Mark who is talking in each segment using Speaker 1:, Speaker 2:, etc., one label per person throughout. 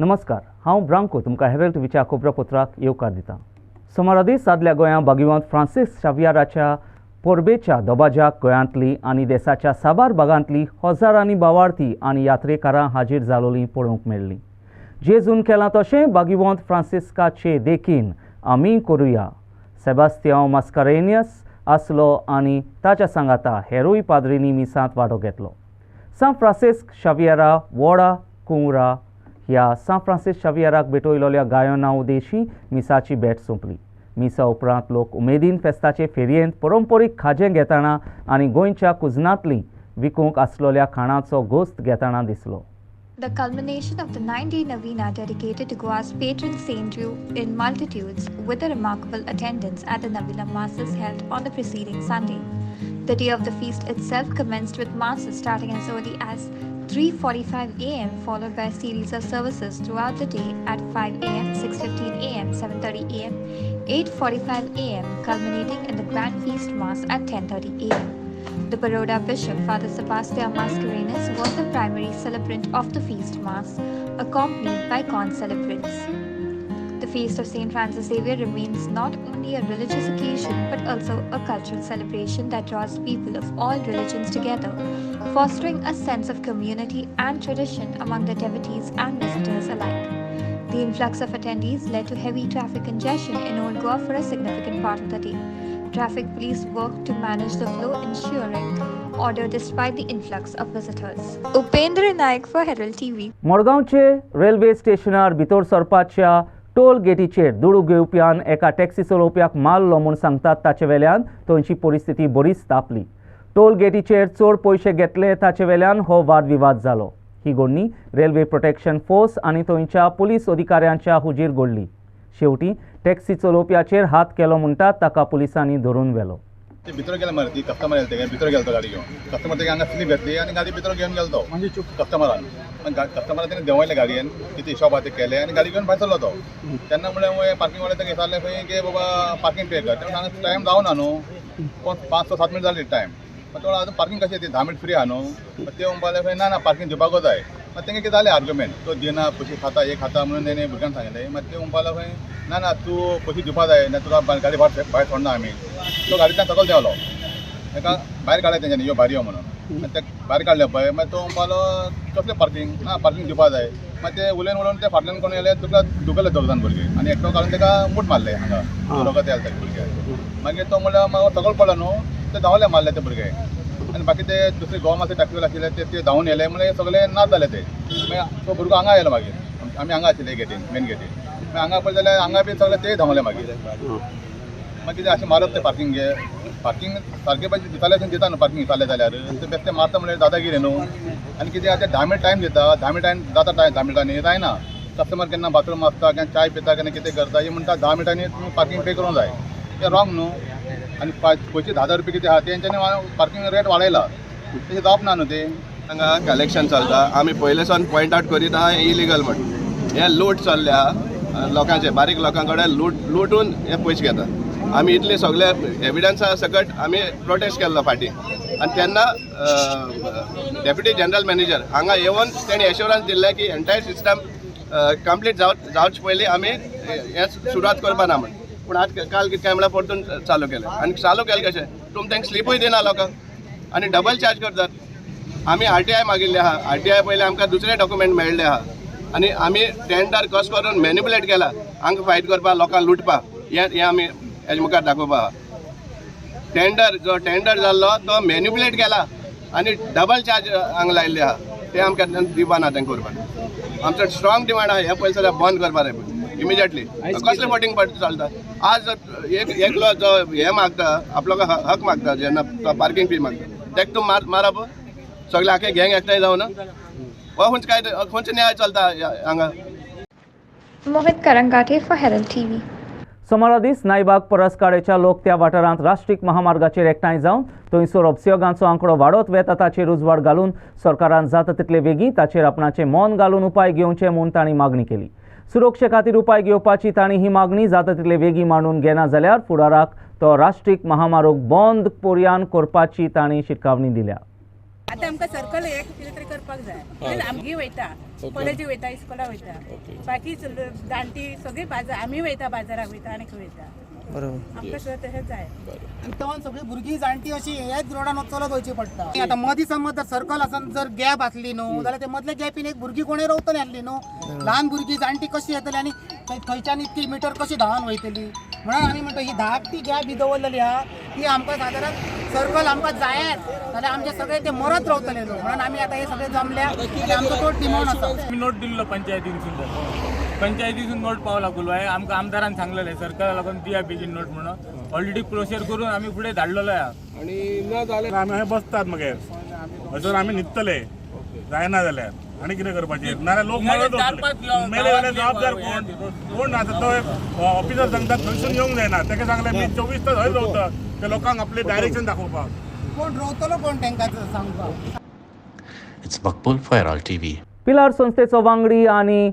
Speaker 1: नमस्कार, हांव ब्रांको तुमकां हेरल्ड टीव्हीच्या खोब्रो पत्राक येवकार दिता। सोमारा दीस आदल्या गोंयांत भागिवंत फ्रांसीस शावियराच्या पोरबेच्या दोबाज्याक गोंयांतली आनी देशाच्या साबार भागांतली हजारांनी भावार्थी आनी यात्रेकारां हाजीर जालोलीं पळोवंक मेळ्ळीं। जेजून केलां तशें भागिवंत फ्रांसिस्काचे देखीन आमी करुया। सेबास्तियांव मास्कारेनियस आसलो आनी ताच्या सांगाता हेरूय पाद्रींनी मिसांत वांटो घेतलो। सान फ्रांसिस्क शावियरा वोडा कुंवरा ह्या सान फ्रांसिस शावियराक भेटयलोल्या गायना उदेशी मिसाची भेट सोंपली। मिसा उपरांत लोक उमेदीन फेस्ताचे फेरयेंत पारंपरीक खाजें घेताना आनी गोंयच्या कुजनांतलीं विकूंक आसलोल्या खाणांचो घोस्त घेताना दिसलो।
Speaker 2: The culmination of the 9-day novena dedicated to Goa's patron saint drew in multitudes, with a remarkable attendance at the Novena Masses held on the preceding Sunday. The day of the feast itself commenced with Masses starting as early as 3:45 a.m., followed by a series of services throughout the day at 5 a.m., 6:15 a.m., 7:30 a.m., 8:45 a.m., culminating in the Grand Feast Mass at 10:30 a.m. The Baroda Bishop, Father Sebastian Mascarenhas, was the primary celebrant of the Feast Mass, accompanied by con-celebrants. The Feast of St. Francis Xavier remains not only a religious occasion but also a cultural celebration that draws people of all religions together, fostering a sense of community and tradition among the devotees and visitors alike. The influx of attendees led to heavy traffic congestion in Old Goa for a significant part of the day. Traffic police worked to manage the flow, ensuring order despite the influx of visitors. Upendra Naik for Herald TV.
Speaker 1: मडगांवचे railway स्टेशनार भितर सरपाच्या toll गेटीचेर दुडू घेवप्यान एका taxi चलोवप्याक मारलो म्हूण सांगतात ताचे वेल्यान थंयची परिस्थिती बरीच तापली। टोल गेटीचेर चड पयशे घेतले ताचे वेल्यान हो वादविवाद जालो। ही घडणी रेल्वे प्रोटेक्शन फोर्स आनी थंयच्या पुलीस अधिकाऱ्यांच्या हुजीर घडली। शेवटी टॅक्सी चलोवप्याचेर हात केलो म्हणटात ताका पुलिसांनी धरून व्हेलो।
Speaker 3: ते भितर गेले मरे ती कस्टमर येले ते भितर गेलो गाडी घेवन कस्टमर ते हांगा स्लीप घेतली आनी गाडी भितर घेवन गेलो तो म्हणजे चूक कस्टमरान कस्टमरान तेणे देंवयले गाडयेन कितें हिशोब आहा ते केले आनी गाडी घेवन भायर सरलो तो तेन्ना म्हणल्यार पार्किंग वाले ताका विचारलें खंय की बाबा पार्किंग पे कर तेन्ना हांगा टायम जावना न्हू 5-7 मिनट जाली टायम तो आतां पार्किंग कशें ती 10 मिनट फ्री आहा न्हू ते म्हणपाक खंय ना पार्किंग दिवपाक जाय मागीर तेंगे कितें जालें आर्ग्युमेंट तो दिना पयशे खाता एक खाता म्हणून तेणें भुरग्यांक सांगलें मागीर ते म्हणपाक खंय ना तूं पयशे दिवपा जाय ना तुका गाडी भायर सोडना आमी तो गाडयेंतल्यान सकयल देंवलो ताका भायर काडले तेंच्यांनी यो भायर यो म्हणून ते भायर काडले पळय मागीर तो म्हणपालो कसलें पार्किंग ना पार्किंग दिवपा जाय मागीर ते उलयन ते फाटल्यान कोण येले तुका दुखले दोग जाण भुरगे आनी एकटो काडून ताका मूठ मारले हांगा लोक ते ते भुरगे मागीर तो म्हणल्यार म्हाका सकयल पडलो न्हू ते धांवले मारले ते भुरगे आनी बाकी ते दुसरे गोवामाचे टॅक्सीवाले आशिल्ले ते धांवन येले म्हणजे सगळे नाच जाले ते मागीर तो भुरगो हांगा येयलो मागीर आमी हांगा आशिल्ले गेटीन मेन गेटीन मागीर हांगा पळय जाल्यार हांगा बी सगळे ते धांवले मागीर मागीर अशें मारप ते पार्किंग घे पार्किंग सारके पयशे दिताले अशें दिता न्हू पार्किंग दिताले जाल्यार ते बेश्टे मारता म्हणल्यार दादागिरी न्हू आनी कितें आतां 10 मिनट टायम दिता 10 मिनटांनी जाता टायम 10 मिनटांनी जायना कस्टमर केन्ना बाथरूम आसता केन्ना चाय पिता केन्ना कितें करता हे म्हणटा 10 मिनटांनी तुमी पार्किंग पे करूंक जाय तें रॉंग न्हू आनी पयशे 10,000 रुपया कितें आहा तेंच्यांनी पार्किंग रेट वाडयला तशें जावप ना न्हू ते
Speaker 4: हांगा कलेक्शन चलता आमी पयले सावन पॉयंट आउट करीत आहा इलिगल म्हण हे लूट चल्ले आहा लोकांचे बारीक लोकां कडेन लुटून हे पयशे घेता आमी इतले सगळे एविडन्सा सकट आमी प्रोटेस्ट केल्लो फाटी आनी तेन्ना डेप्युटी जनरल मॅनेजर हांगा येवन तेणी एश्युरन्स दिल्ले की एंटायर सिस्टम कंप्लीट जावचे पयलीं आमी हे सुरवात करपा ना म्हण पूण आज काल कितें काय म्हळ्यार परतून चालू केलें आनी चालू केलें कशें तुमी तांकां स्लिपूय दिना लोकांक आनी डबल चार्ज करतात आमी RTI मागिल्ले आहा RTI पयलीं आमकां दुसरे डॉक्युमेंट मेळ्ळे आहा आनी आमी टेंडर कस करून मॅन्युपुलेट केला हांगा फायट करपा लोकांक लुटपा हे आमी हेजे मुखार दाखोवपा आहा जो टेंडर जाल्लो तो मॅन्युपुलेट केला आनी डबल चार्ज हांगा लायिल्ले आहा ते आमकां दिवपा ना तें करपाक आमचो स्ट्रॉंग डिमांड आहा हे पयशे बंद करपा जाय इमिजिएटली कसलें वोटींग चलता आज एकलो जो हे मागता आपलो हक मागता जेन्ना तो पार्किंग फी मागता तेका तूं मारप सगळे आखे गँग एकठांय जावन हो खंयचो न्याय चलता हांगा।
Speaker 2: Mohit Karangate for Herald TV.
Speaker 1: सोमारा दीस नायबाग परसकाडेच्या लोक त्या वाठारांत राष्ट्रीय महामार्गाचेर एकठांय जावन थंयसर अपसयोगांचो आंकडो वाडत वेता ताचेर उजवाड घालून सरकारान जाता तितले बेगीन ताचेर आपणाचें मोन घालून उपाय घेवचे म्हूण तांणी मागणी केली। सुरक्षे खातीर उपाय घेवपाची तांणी ही मागणी जाता तितले बेगीन मांडून घेना जाल्यार फुडाराक तो राष्ट्रीय महामार्ग बंद पर्यान करपाची तांणी शिटकावणी दिल्या।
Speaker 5: आता आमकां सर्कल एक कितें तरी करपाक करपाक जाय आमगी वयता कॉलेजी वयता इस्कोला वयता बाकी जाणटी सगळी बाजार आमी वयता बाजाराक वयता आनी खंय वयता आमकां सगळें तशें जाय
Speaker 6: आनी तोन सगळी भुरगीं जाणटी अशी हेच रोडान चलत वयची पडटा आतां मदीं समज जर सर्कल आसन जर गॅप आसली न्हू जाल्यार ते मदल्या गॅपीन एक भुरगीं कोणी रावतली आसली न्हू ल्हान भुरगीं जाणटी कशी येतली आनी थंयच्यान इतकी मिटर कशी धांवन वयतली म्हणून आमी म्हणटा ही धाकटी गॅप ही दवरलेली आहा ती आमकां सादारण सर्कल आमकां जायत जाल्यार आमचे सगळे ते मरत रावतले न्हू म्हणून आमी आतां हे सगळे जमल्या आनी आमचो तो डिमांड आसा
Speaker 7: नोट दिल्लो पंचायतीन सुद्दां पंचायतीसून नोट पावला गुलवाय आमकां आमदारान सांगलेलें सरकारा लागून दिया बेगीन नोट म्हणून ऑलरेडी प्रोसेस करून आमी फुडें धाडलेलो आहा
Speaker 8: आणि न जाल्यार आमी बसतात मागीर हजर आमी न्हिदतले जायना जाल्यार आनी कितें करपाचें नाल्यार लोक मरत वतले मेले जाल्यार जबाबदार कोण आतां तो ऑफिसर सांगता थंयसून येवंक जायना ताका सांगलें मी 24 तास हय रावता त्या लोकांक आपलें डायरेक्शन दाखोवपाक
Speaker 6: कोण रावतलो कोण तांकां सांगपाक
Speaker 9: It's Makbul for Herald TV.
Speaker 1: पिलार संस्थेचो वांगडी आनी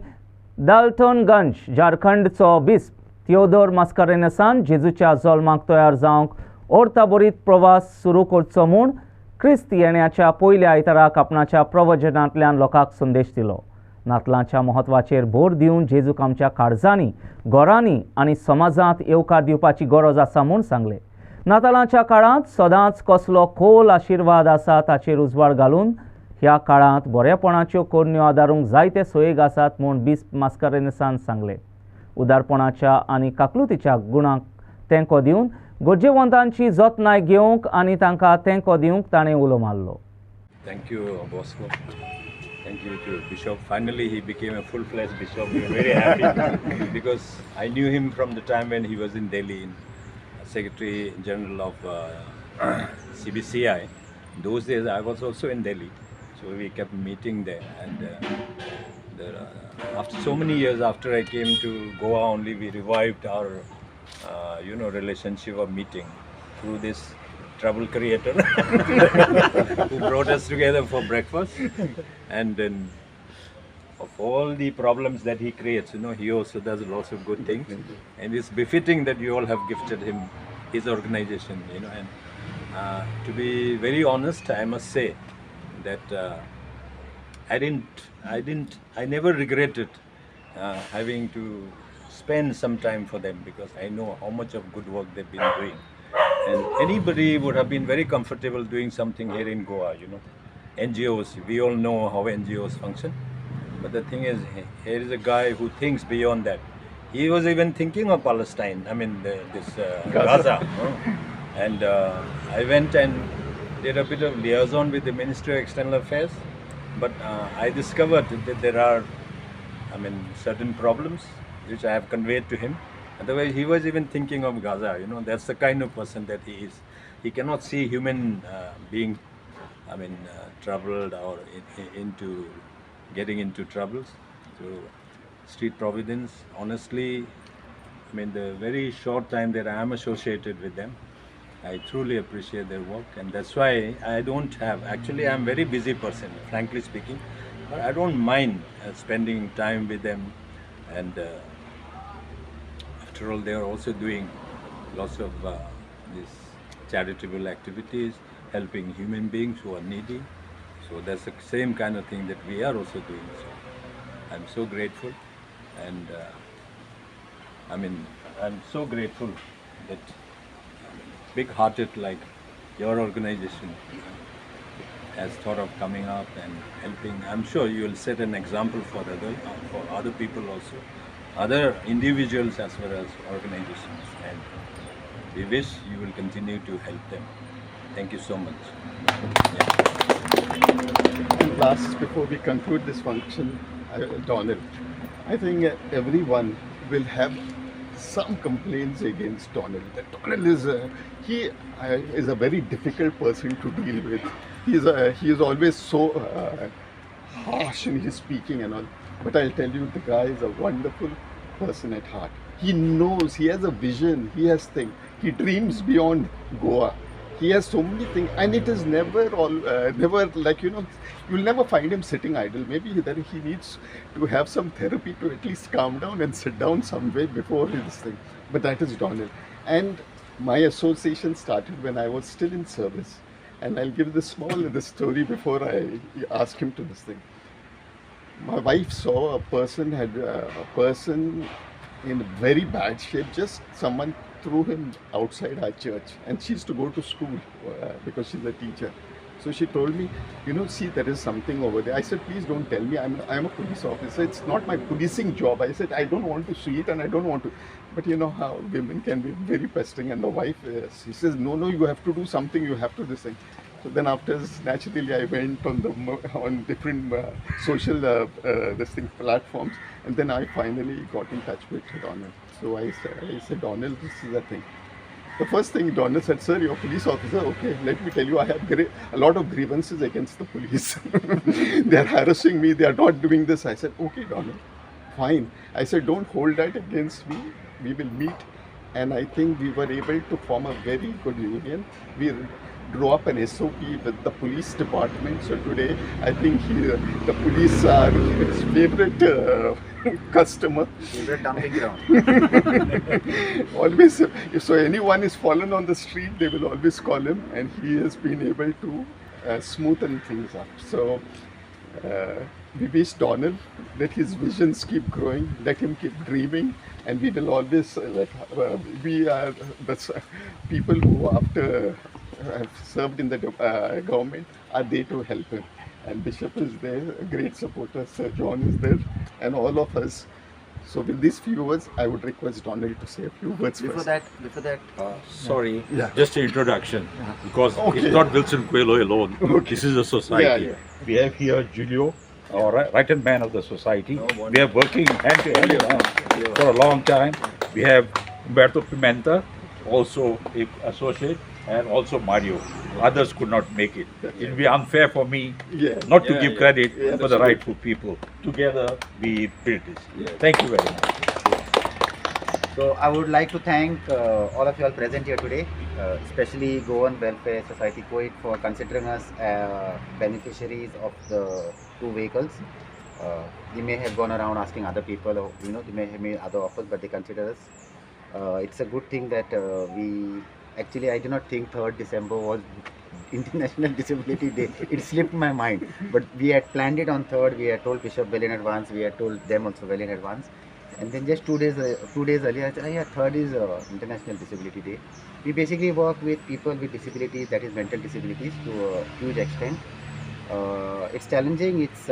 Speaker 1: दाल्टनगंज झारखंडचो बिस्प थियोदोर मास्कारेनसान जेजूच्या जल्माक तयार जावंक ओर्ताबोरीत प्रवास सुरू करचो म्हूण क्रिस्त येण्याच्या पयल्या आयताराक आपणाच्या प्रवचनांतल्यान लोकांक संदेश दिलो. नातलांच्या म्हत्वाचेर भर दिवन जेजूक आमच्या काळजांनी घरांनी आनी समाजांत येवकार दिवपाची गरज आसा म्हूण सांगलें. नातालांच्या काळांत सदांच कसलो खोल आशिर्वाद आसा ताचेर उजवाड घालून ह्या काळांत बरेपणाच्यो कोरण्यो आदारूंक जायते सोयेग आसात म्हूण बिस्प मास्कारेनसान सांगलें. उदारपणाच्या आनी काकलुतीच्या गुणांक तेंको दिवन गरजेवंतांची जतनाय घेवंक आनी तांकां तेंको दिवंक ताणें उलो मारलो.
Speaker 10: Thank you, Bosco. Thank you to Bishop. Finally, he became a full-fledged bishop. We are very happy because I knew him from the time when he was in Delhi, Secretary General of CBCI. Those days, I was also in Delhi, so we kept meeting there. And after so many years after I came to Goa, only we revived our, relationship of meeting through this trouble creator who brought us together for breakfast. And then of all the problems that he creates, he also does lots of good things. And it's befitting that you all have gifted him his organization, and to be very honest, I must say that I never regretted having to spend some time for them because I know how much of good work they've been doing. And anybody would have been very comfortable doing something here in Goa, NGOs, we all know how NGOs function. But the thing is, here is a guy who thinks beyond that. He was even thinking of Palestine, Gaza. And I went and did a bit of liaison with the Ministry of External Affairs. But I discovered that there are, certain problems which I have conveyed to him. Otherwise, he was even thinking of Gaza. That's the kind of person that he is. He cannot see human being, troubled or getting into troubles. So, Street Providence, honestly, the very short time that I am associated with them, I truly appreciate their work, and that's why I don't have. Actually, I'm a very busy person, frankly speaking, but I don't mind spending time with them. And after all, they are also doing lots of these charitable activities, helping human beings who are needy. So that's the same kind of thing that we are also doing. So I'm so grateful, and I'm so grateful that big-hearted like your organization has thought of coming up and helping. I'm sure you will set an example for other people also, other individuals as well as organizations, and we wish you will continue to help them. Thank you so much.
Speaker 11: And last, before we conclude this function, Donald, I think everyone will have some complaints against Donald. That Donald is a very difficult person to deal with. He is always so harsh in his speaking and all. But I'll tell you, the guy is a wonderful person at heart. He knows, he has a vision, he has things. He dreams beyond Goa. He has so many things, and it is never like, you'll never find him sitting idle. Maybe that he needs to have some therapy to at least calm down and sit down somewhere before this thing. But that is Donald. And my association started when I was still in service. And I'll give the story before I ask him to this thing. My wife saw a person in very bad shape. Just someone threw him outside our church, and she used to go to school because she's a teacher. So she told me, see, there is something over there. I said, please don't tell me. I'm a police officer. It's not my policing job. I said, I don't want to see it and I don't want to. But you know how women can be very pestering. And the wife, she says, no, you have to do something. You have to do this thing. So then after, naturally, I went on different social platforms. And then I finally got in touch with Donald. So I said, Donald, this is the thing. The first thing Donald said, sir, you're a police officer. Okay, let me tell you, I have a lot of grievances against the police. They are harassing me. They are not doing this. I said, okay, Donald, fine. I said, don't hold that against me. We will meet. And I think we were able to form a very good union. We drew up an SOP with the police department. So today, I think the police are his favorite customer.
Speaker 12: Favorite dumping ground.
Speaker 11: Always, so anyone is fallen on the street, they will always call him, and he has been able to smoothen things up. So we wish Donald, let his visions keep growing, let him keep dreaming, and we will always we are the people who after have served in the government are there to help him. And Bishop is there, a great supporter, Sir John is there, and all of us. So with these few words, I would request Donald to say a few words
Speaker 12: Before
Speaker 11: first.
Speaker 12: that,
Speaker 10: Sorry,
Speaker 11: Yeah.
Speaker 10: just an introduction, because
Speaker 11: Okay.
Speaker 10: it's not Wilson Coelho alone.
Speaker 11: Okay.
Speaker 10: This is a society.
Speaker 11: Yeah.
Speaker 10: We have here Julio, our right-hand man of the society. We are working hand to hand for a long time. We have Humberto Pimenta, also an associate, and also Mario. Others could not make it. It would be unfair for me not to give credit for the rightful people. Together, we built this. Thank you very much.
Speaker 12: so I would like to thank all of you all present here today, especially Goan Welfare Society Kuwait for considering us beneficiaries of the two vehicles. They may have gone around asking other people, or, they may have made other offers, but they consider us. It's a good thing that actually, I do not think 3rd December was International Disability Day. It slipped my mind. But we had planned it on 3rd. We had told Bishop well in advance. We had told them also well in advance. And then just 2 days earlier, I said, yeah, 3rd is International Disability Day. We basically work with people with disabilities, that is mental disabilities, to a huge extent. It's challenging. It's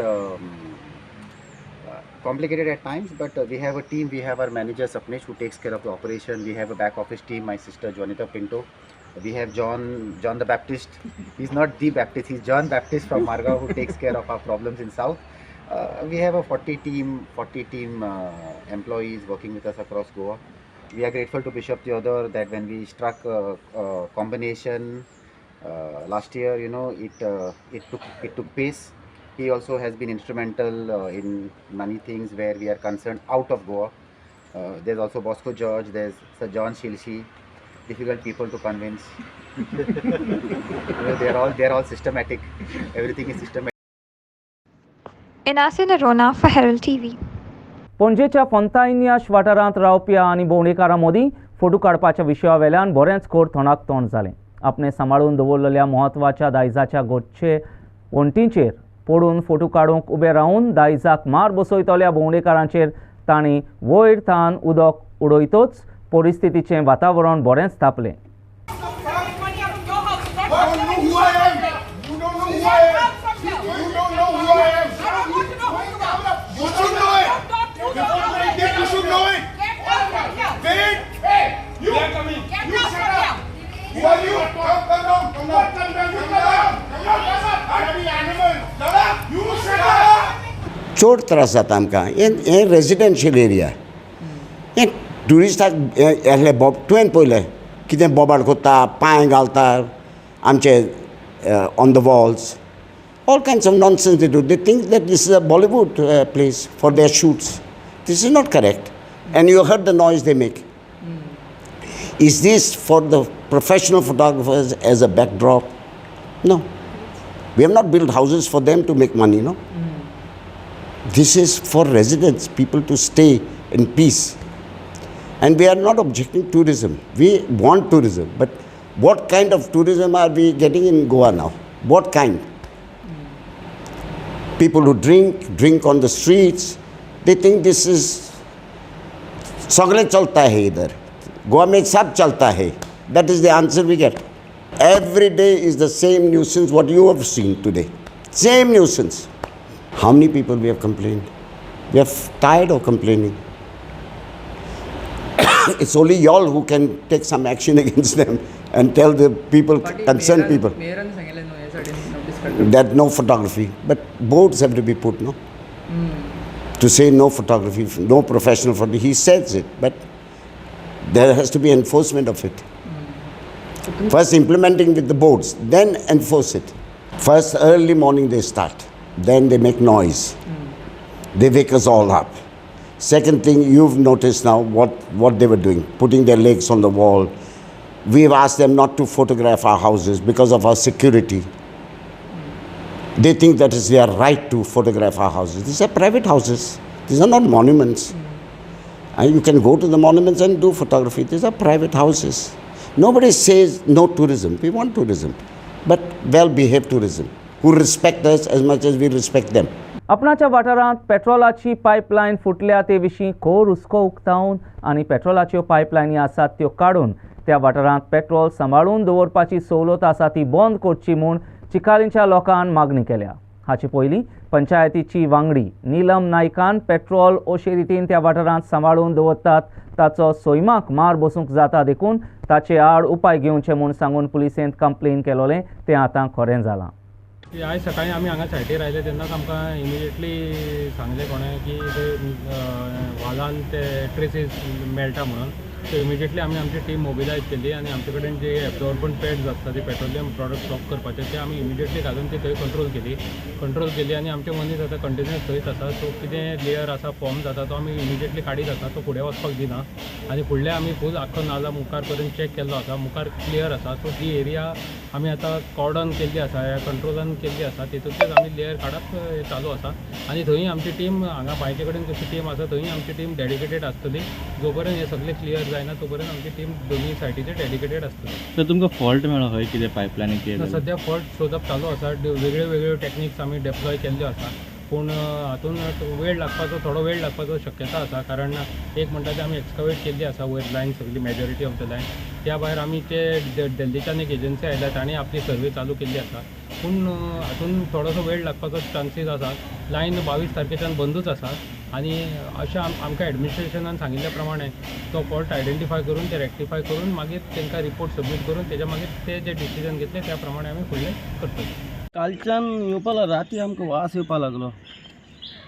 Speaker 12: complicated at times, but we have a team. We have our manager Sapnesh, who takes care of the operation. We have a back office team, my sister Jonita Pinto. We have John the Baptist. He's not the Baptist, he's John Baptist from Margao, who takes care of our problems in South. We have a 40 team employees working with us across Goa. We are grateful to Bishop Theodore that when we struck a combination last year, it took pace. He also has been instrumental in many things where we are concerned out of Goa. There's also Bosco George, there's Sir John Shilshi, difficult people to convince. They're all systematic. Everything is systematic.
Speaker 2: Inasin Arona for Herald TV.
Speaker 1: पणजेच्या फोंतायन्याश वाठारांत रावप्या आनी भोंवडेकारां मदीं photo काडपाच्या विशया वेल्यान बरेंच खोर तोंडाक तोंड जालें. आपणे सांबाळून दवरलेल्या म्हत्वाच्या दायजाच्या गोठचे वण्टींचेर पडून फोटो काडूंक उबे रावन दायजाक मार बसयतल्या भोंवडेकारांचेर तांणी वयर थान उदक उडयतच परिस्थितीचें वातावरण बरेंच तापलें.
Speaker 13: चड त्रास जाता आमकां. हे रेजिडेन्शियल एरिया. हे ट्युरिस्टाक तुवें पळयलें कितें बोबाड कोत्ता, पांय घालता आमचे on the walls. All kinds of nonsense they do. They think that this is a Bollywood place for their shoots. This is not correct. And you heard the noise they make. Is this for the professional photographers as a backdrop? No. We have not built houses for them to make money, no? This is for residents, people to stay in peace. And we are not objecting tourism. We want tourism, but What kind of tourism are we getting in Goa now? What kind? People who drink on the streets, they think this is सगळे चलता है इधर. गोवा में सब चलता है. That is the answer we get. Every day is the same nuisance what you have seen today. Same nuisance. How many people we have complained? We are tired of complaining. It's only y'all who can take some action against them and tell the people, concerned people. That no photography. But boards have to be put, no? To say no photography, no professional photography. He says it, but there has to be enforcement of it. First implementing with the boards, then enforce it. First early morning they start, then they make noise. They wake us all up. Second thing, you've noticed now what they were doing, putting their legs on the wall. We've asked them not to photograph our houses because of our security. They think that is their right to photograph our houses. These are private houses. These are not monuments. And you can go to the monuments and do photography. These are private houses. Nobody says no tourism. We want tourism, but well-behaved tourism, who respect us as much as we respect them.
Speaker 1: आपणाच्या वाठारांत पेट्रोलाची pipeline फुटल्या ते विशीं खोर हुस्को उक्तावन आनी पेट्रोलाच्यो पायपलायनी आसात त्यो काडून त्या वाठारांत पेट्रोल सांबाळून दवरपाची सवलत आसा ती बंद करची म्हूण चिकालींच्या लोकांन मागणी केल्या. हाचे पयलीं पंचायतीची वांगडी नीलम नायकान पेट्रोल अशे रितीन त्या वाठारांत सांबाळून दवरतात ताचो सैमाक मार बसूंक जाता देखून ताचे आड उपाय घेवचे म्हूण सांगून पुलिसेंत कंप्लेन केलोलें तें आतां खरें जालां.
Speaker 7: आयज सकाळीं आमी हांगा सायटीर आयले तेन्नाच आमकां इमिजिएटली सांगलें कोणें की वालान ते ट्रेसीस मेळटा म्हणून. सो इमिजिएटली आमी आमची टीम मोबिलायज केली आनी आमचे कडेन जे एब्जॉर्बंट पॅड्स आसता ते पेट्रोलियम प्रॉडक्ट स्टॉक करपाचे ते आमी इमिजिएटली घालून ते थंय कंट्रोल केली आनी आमचे मनीस आतां कंटिन्युअस थंयच आसा. सो कितें लेयर आसा फॉर्म जाता तो आमी इमिजिएटली काडीत आसा, तो फुडें वचपाक दिना आनी फुडलें आमी फूल आख्खो नाला मुखार करून चॅक केल्लो आसा, मुखार क्लियर आसा. सो ती एरिया आमी आतां कॉर्डन केल्ली आसा, ह्या कंट्रोलान केल्ली आसा, तितूंतलेच आमी लेयर काडप चालू आसा आनी थंय आमची टीम हांगा बायचे कडेन जशी टीम आसा थंय आमची टीम डेडिकेटेड आसतली. जो पर्यंत हें सगळें क्लियर जायना तो पर्यंत आमची टीम दोनूय सायटीचे डेडिकेटेड आसतली.
Speaker 14: तर तुमकां फॉल्ट मेळ्ळो खंय कितें पायपलायनी कितें?
Speaker 7: सद्या फॉल्ट शोधप चालू आसा. वेगळ्यो वेगळ्यो टॅक्निक्स आमी डेप्लॉय केल्ल्यो आसा, पूण हातून थोडो वेळ लागपाचो शक्यता आसा. कारण एक म्हणटा ते आमी एक्सकवेट केल्ली आसा वयर लायन सगळी मेजॉरिटी ऑफ द लायन. त्या भायर आमी ते दिल्लीच्यान एक एजन्सी आयल्या तांणी आपली सर्वे चालू केल्ली आसा, पूण हातून थोडोसो वेळ लागपाचो चान्सीस आसा. लायन 22 तारखेच्यान बंदूच आसा आनी अशें आमकां एडमिनिस्ट्रेशनान सांगिल्ल्या प्रमाणे तो फॉल्ट आयडेंटिफाय करून ते रेक्टिफाय करून मागीर तांकां रिपोर्ट सबमीट करून तेज्या मागीर ते जे डिसिजन घेतले त्या प्रमाणे आमी फुडलें करतले.
Speaker 14: कालच्यान येवपा लागलो, राती आमकां वास येवपा लागलो.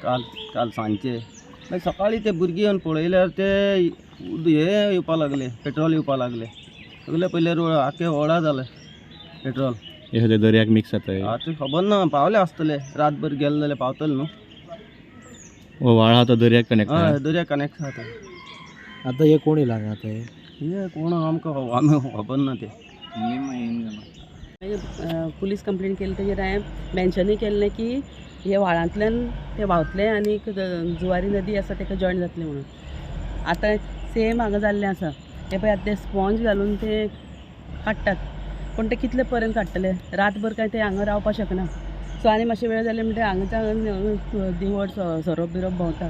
Speaker 14: काल सांजचे मागीर सकाळीं ते भुरगीं येवन पळयल्यार ते हे येवपा लागले, पेट्रोल येवपा लागले. सगळे पयले आख्खे व्हडा जाले पेट्रोल.
Speaker 15: हे दर्याक मिक्स जाता
Speaker 14: आतां खबर ना, पावले आसतले, रातभर गेले जाल्यार पावतले न्हू.
Speaker 15: व्हाळ आहा तो दर्याक कनेक्ट?
Speaker 14: हय, दर्याक कनेक्ट जाता.
Speaker 15: आतां हे कोण येयला आतां?
Speaker 14: हे कोण आमकां आमी खबर ना ते.
Speaker 16: पुलीस कंप्लेन केली तेजेर हांवें मेन्शनूय केल्लें की हे व्हाळांतल्यान ते व्हांवतले आनी जुवारी नदी आसा ताका जॉयन जातले म्हणून. आतां सेम हांगा जाल्लें आसा. हे पळय आतां ते स्पॉन्ज घालून ते काडटात, पूण ते कितले पर्यंत काडटले? रातभर काय ते हांगा रावपाक शकना. सो आनी मातशे वेळ जाले म्हणटा हांगाच्यान दिवड सोरोप बिरोप भोंवता.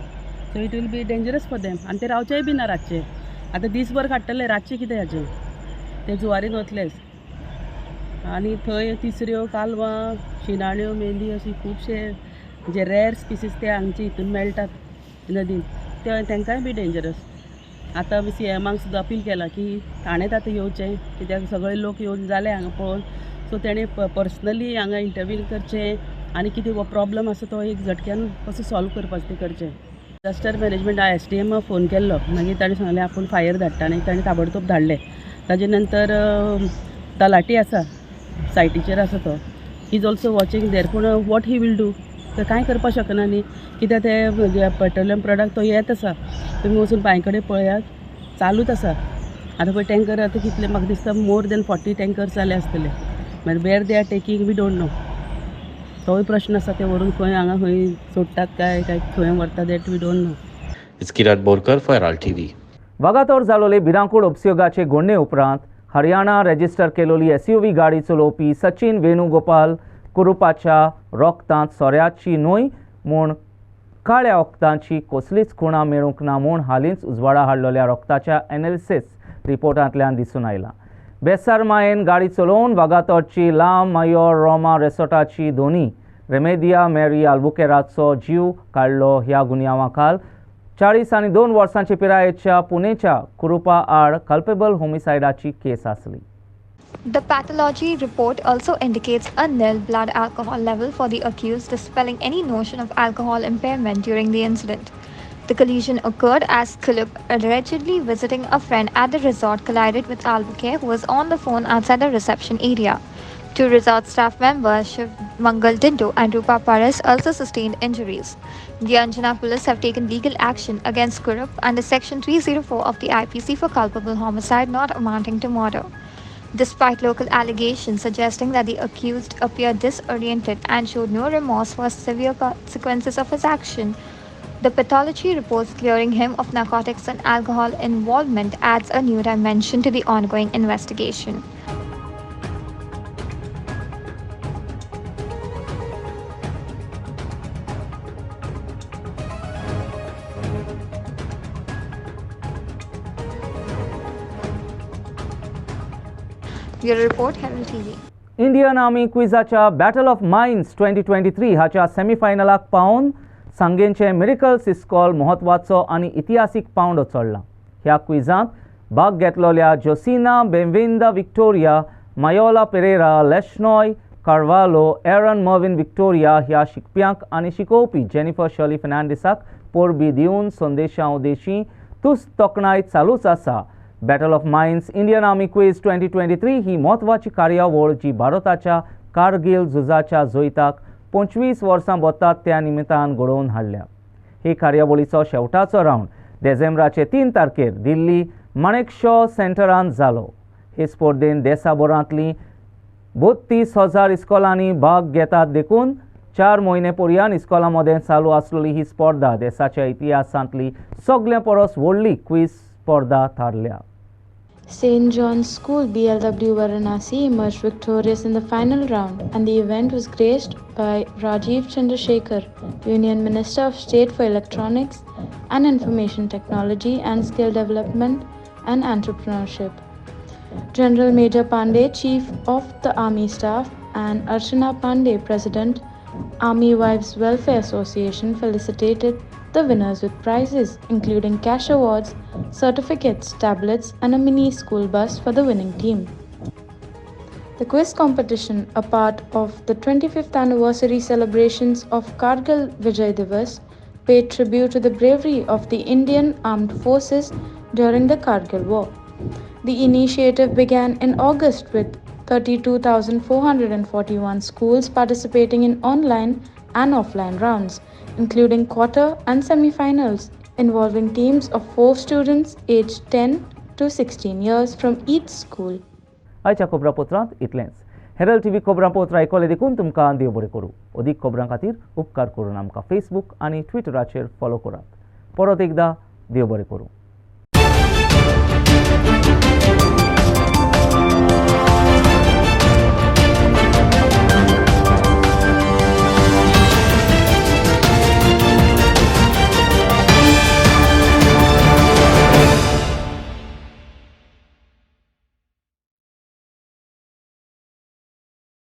Speaker 16: So it will be dangerous for them आनी ते रावचेय बी ना रातचे. आतां दिसभर काडटले, रातचे कितें हाचें? ते जुवारीन वतलेच. आनी थंय तिसऱ्यो, कालवां, शिणाण्यो, मेंदी अशी खुबशे जे रॅर स्पिसीस ते हांगचे हितून मेळटात नदीन, ते तांकांय बी डेंजरस. आतां CMाक सुद्दां अपील केलां की ताणेंच आतां येवचें, कित्याक सगळे लोक येवन जाले हांगा पळोवन. सो तेणें पर्सनली हांगा इंटरव्यू करचें आनी कितें हो प्रॉब्लम आसा तो एक झटक्यान कसो सॉल्व करपाचें ते करचें. डिजास्टर मॅनेजमेंट SDM फोन केल्लो, मागीर ताणें सांगलें आपूण फायर धाडटा आनी ताणें ताबडतोब धाडले. ताजे नंतर तलाटी आसा सायटीचेर आसा तो, ही इज ऑल्सो वॉचिंग देर. पूण वॉट ही वील डू? तर कांय करपाक शकना न्ही, कित्याक ते पेट्रोलियम प्रॉडक्ट तो येत आसा. तुमी वचून बांय कडेन पळयात, चालूच आसा. आतां पळय टँकर आतां कितले, म्हाका दिसता मोर देन 40 टँकर्स जाले आसतले. मागीर वेर they are taking we don't know. तोय प्रश्न आसा, ते व्हरून खंय हांगा खंय सोडटात काय खंय व्हरता that we don't know.
Speaker 9: It's Kirat Borkar for Herald TV.
Speaker 1: Vagator जालोले भिरांकूळ उपसयोगाचे घोडणे उपरांत हरियाणा रेजिस्टर केलेली SUV गाडी चलोवपी सचिन वेणुगोपाल कुरुपाच्या रोगतांत सोऱ्याची न्हय म्हूण काळ्या वखदांची कसलीच खुणा मेळूंक ना म्हूण हालींच उजवाडा हाडलेल्या रोगताच्या एनालिसीस रिपोर्टांतल्यान दिसून आयला. बेसार मायेन गाडी चलोवन वागातोरची लाम मायोर रोमा रेसोर्टाची दोनी रेमेदिया मेरी आल्बुकेराचो जीव काडलो ह्या गुन्यांवा खाल 40 आनी 2 वर्सांची पिरायेच्या पुणेच्या कुरुपा आड कल्पेबल होमिसायडाची केस आसली.
Speaker 2: The pathology report also indicates a nil blood alcohol level for the accused, dispelling any notion of alcohol impairment during the incident. The collision occurred as Kulip, allegedly visiting a friend at the resort, collided with Albuquerque, who was on the phone outside the reception area. 2 resort staff members, Shiv Mangal Dindu and Rupa Paras, also sustained injuries. The Anjana police have taken legal action against Kurup under Section 304 of the IPC for culpable homicide not amounting to murder. Despite local allegations suggesting that the accused appeared disoriented and showed no remorse for severe consequences of his action, the pathology reports clearing him of narcotics and alcohol involvement adds a new dimension to the ongoing investigation. Bureau Report, Herald TV.
Speaker 1: Indian army क्विजाच्या battle of minds 2023 हाच्या सेमीफायनलाक पावून सांगेंचे miracles इस्कॉल म्हत्वाचो आनी इतिहासीक पावंडो चडला. ह्या क्विजांत भाग घेतलेल्या जोसिना बेंविंदा Victoria, मायोला Pereira, लेशनॉय Carvalho, एरन Mervyn Victoria ह्या शिकप्यांक आनी शिकोवपी जेनिफर शर्ली फर्नांडिसाक पोरबी दिवन संदेशां उदेशी तुस्त तोखणाय चालूच आसा. Battle of mines Indian army quiz 2023 ही म्हत्वाची कार्यावळ जी भारताच्या कारगिल झुजाच्या जैताक 25 वर्सां बतात त्या निमित्तान घडोवन हाडल्या. हे कार्यावळीचो शेवटाचो रावंड डिसेंबराचे 3 तारखेर दिल्ली माणेकशॉ सेंटरांत जालो. हे स्पर्धेंत देशाभरांतली 32,000 इस्कॉलांनी भाग घेतात देखून 4 म्हयने पर्यंत इस्कॉलां मदें चालू आसलेली ही स्पर्धा देशाच्या इतिहासांतली सगळ्या परस व्हडली क्विज स्पर्धा थारल्या.
Speaker 17: St. John's School BLW Varanasi emerged victorious in the final round, and the event was graced by Rajiv Chandrasekhar, Union Minister of State for Electronics and Information Technology and Skill Development and Entrepreneurship. General Major Pandey, Chief of the Army Staff, and Archana Pandey, President, Army Wives Welfare Association, felicitated the winners with prizes including cash awards, certificates, tablets, and a mini school bus for the winning team. The quiz competition, a part of the 25th anniversary celebrations of Kargil Vijay Divas, paid tribute to the bravery of the Indian Armed Forces during the Kargil War. The initiative began in August with 32,441 schools participating in online and offline rounds, including quarter and semi-finals, involving teams of 4 students aged 10 to 16 years from each school.
Speaker 1: आयच्या खबरापत्रांत इतलेंच. Herald TV खबरापत्र आयकले देखून तुमकां देव बरें करूं. अदीक खबरां खातीर उपकार करून आमकां फेसबूक आनी ट्विटराचेर फॉलो करात. परत एकदा देव बरें करूं.